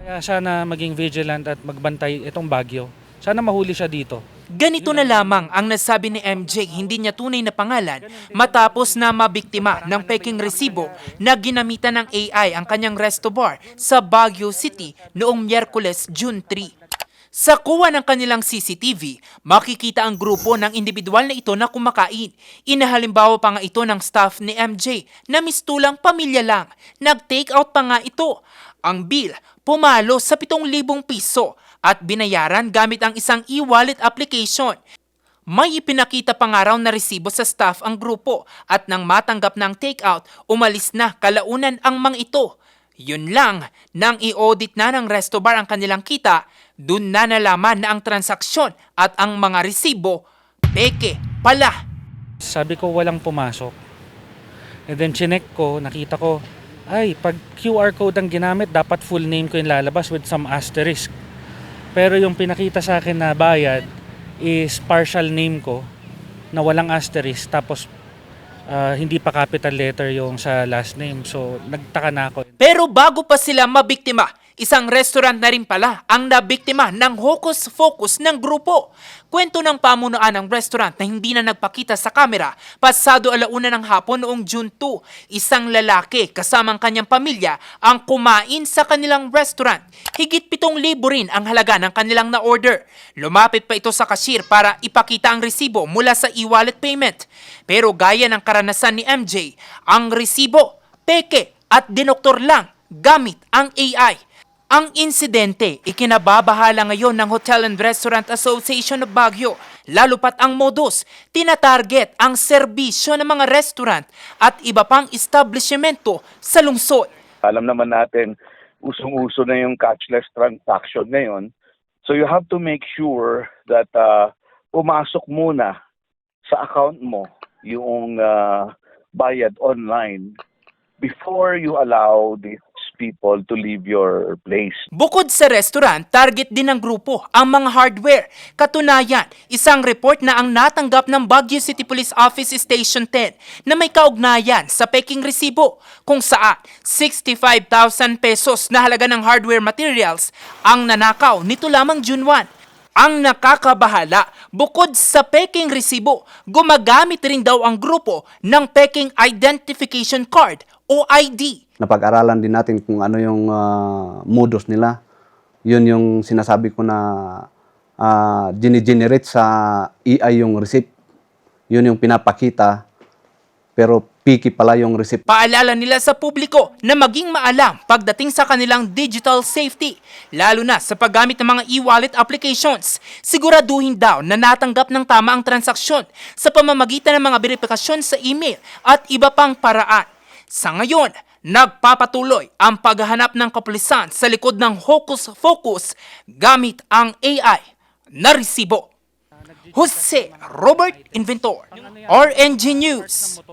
Kaya sana maging vigilant at magbantay itong Baguio. Sana mahuli siya dito. Ganito na lamang ang nasabi ni MJ, hindi niya tunay na pangalan, matapos na mabiktima ng peking resibo na ginamitan ng AI ang kanyang resto bar sa Baguio City noong Miyerkules, June 3. Sa kuha ng kanilang CCTV, makikita ang grupo ng individual na ito na kumakain. Inahalimbawa pa nga ito ng staff ni MJ na mistulang pamilya lang. Nag-take out pa nga ito. Ang bill, pumalo sa 7,000 piso at binayaran gamit ang isang e-wallet application. May ipinakita pa nga raw na resibo sa staff ang grupo at nang matanggap ng take-out, umalis na kalaunan ang mga ito. Yun lang, nang i-audit na ng resto bar ang kanilang kita, dun na nalaman na ang transaksyon at ang mga resibo, peke pala. Sabi ko walang pumasok. And then chinek ko, nakita ko, ay pag QR code ang ginamit, dapat full name ko yung lalabas with some asterisk. Pero yung pinakita sa akin na bayad is partial name ko na walang asterisk, tapos hindi pa capital letter yung sa last name. So nagtaka na ako. Pero bago pa sila mabiktima, isang restaurant na rin pala ang nabiktima ng hocus-focus ng grupo. Kwento ng pamunuan ng restaurant na hindi na nagpakita sa kamera, pasado 1:00 ng hapon noong June 2, isang lalaki kasamang kanyang pamilya ang kumain sa kanilang restaurant. Higit 7,000 rin ang halaga ng kanilang na-order. Lumapit pa ito sa cashier para ipakita ang resibo mula sa e-wallet payment. Pero gaya ng karanasan ni MJ, ang resibo, peke at dinoktor lang gamit ang AI. Ang insidente, ikinababahala ngayon ng Hotel and Restaurant Association of Baguio. Lalo pat ang modus, tinatarget ang serbisyo ng mga restaurant at iba pang establishmento sa lungsod. Alam naman natin, usong-uso na yung cashless transaction ngayon. So you have to make sure that pumasok muna sa account mo yung bayad online before you allow these people to leave your place. Bukod sa restaurant, target din ng grupo ang mga hardware. Katunayan, isang report na ang natanggap ng Baguio City Police Office Station 10 na may kaugnayan sa peking resibo kung saan 65,000 pesos na halaga ng hardware materials ang nanakaw nito lamang June 1. Ang nakakabahala, bukod sa peking resibo, gumagamit rin daw ang grupo ng peking identification card o ID. Napag-aralan din natin kung ano yung modus nila. Yun yung sinasabi ko na gine-generate sa AI yung receipt. Yun yung pinapakita, pero piki pala yung receipt. Paalala nila sa publiko na maging maalam pagdating sa kanilang digital safety, lalo na sa paggamit ng mga e-wallet applications. Siguraduhin daw na natanggap ng tama ang transaksyon sa pamamagitan ng mga verifikasyon sa email at iba pang paraan. Sa ngayon, nagpapatuloy ang paghahanap ng kapulisan sa likod ng hocus-focus gamit ang AI na resibo. Jose Robert Inventor, RNG News.